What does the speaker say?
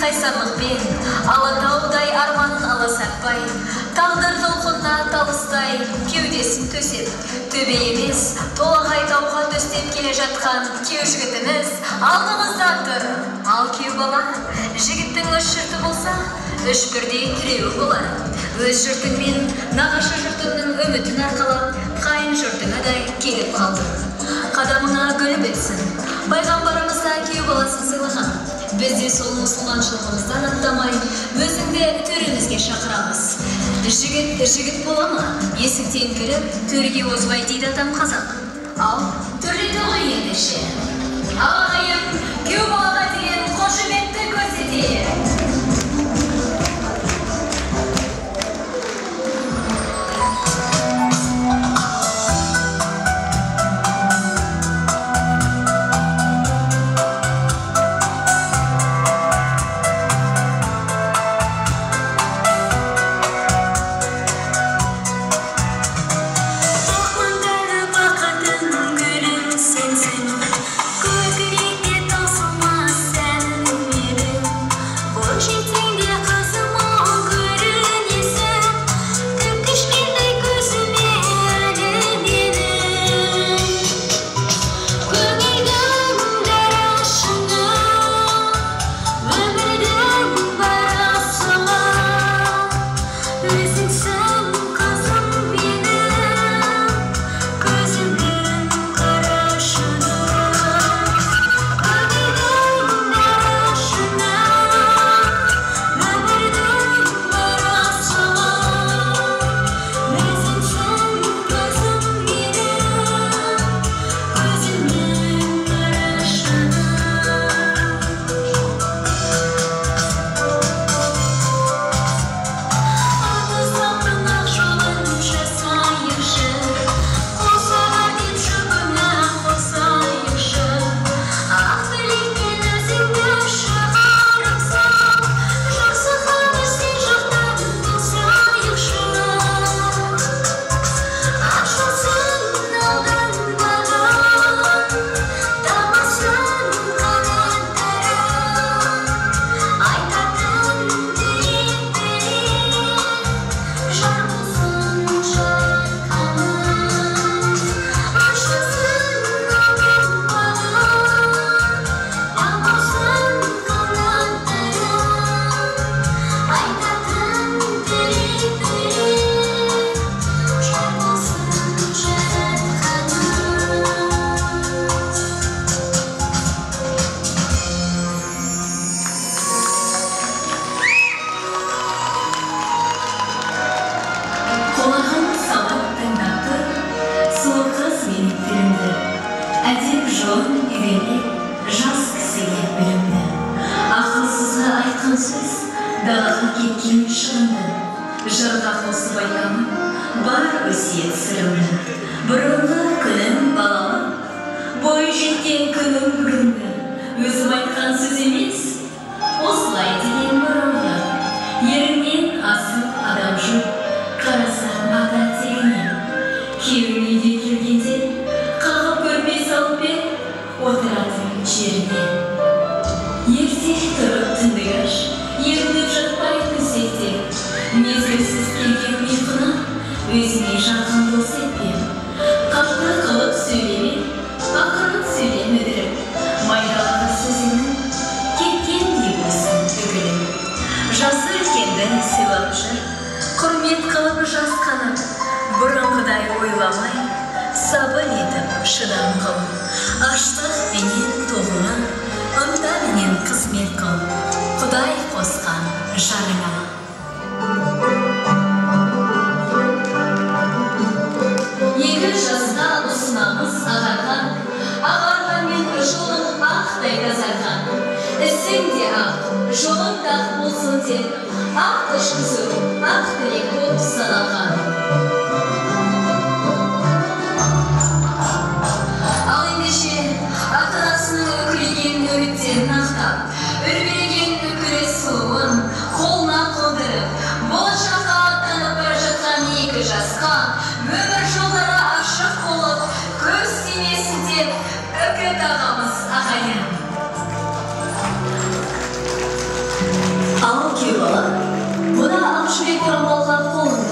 қайсарлықпен алатаудай арманын аласартпай, тағдыр толқынына талыстай кеудесін төсеп, төбе емес толағай тауға төстеп келе жатқан кеу жігітіміз алдымызда тұр. Ал кеу бала жігіттің үш жұрты болса, үш бірдей тіреуі болар. Өз жұртыңмен нағашы жұртыңның үмітін арқалап, қайын жұртыңадай келіп қалды. Қадамыңа гүл бітсін, пайғамбарымызда кеу баласын сыйлаған. Біз де сол мұсылманшылығымыздан аттамай, өзіңді төрімізге шақырамыз. Жігіт бола ма? Есіктен кіріп, төрге озбай дейді атам қазақ. Ал төрледі ғой ендеше. Ағайым, кеу балаға деген қошеметті көрсетейік. Далаға кеткен шырынды, жырға қосып айтамын, бар өсиет сырымды. Бұрынғы күнім балалы, бой жеткен күнім бүгінгі. Өзім айтқан сөз емес, осылай деген бұрынғы. Еріңнен асып адам жоқ, қарасаң ата тегінен. Кеуіне де келгенде, қағып көрпе салып бер, отыратын жеріне. Ерте тұрып түндік аш, ерініп жатпай төсекте, мезгілсіз келген ұйқыны өзіне жақын дос етпен. Қатты қылып сөйлеме, ақырын сөйле мүдіріп, майдалағы сөзіңнің кеткендей болсын үгіліп. Жасы үлкенді сыйлап жүр, құрмет қылып жасқанып, бұрынғыдай ойламай, сабыр етіп шыдам қылып, аштық пенен тоғына, ынта менен қызмет қыл, Құдай қосқан жарыңа. Екі жасқа ұсынамыз ағарған, ағарғанмен жолың ақтай тазарған. Ісің де ақ, жолың тақ болсын деп, ақ ұшқызу, ақ тілек боп саналған. Ал ендеше, ата-анасының өкілеген үміттен ақтап, үрбелеген үкілі сұлуын қолына қылдырып, болашаққа аттанып бара жатқан екі жасқа өмір жолдары ашық болып, көз тимесін деп үкі тағамыз ағайын. қойып алып, бұна ақшыбек орамалға қолын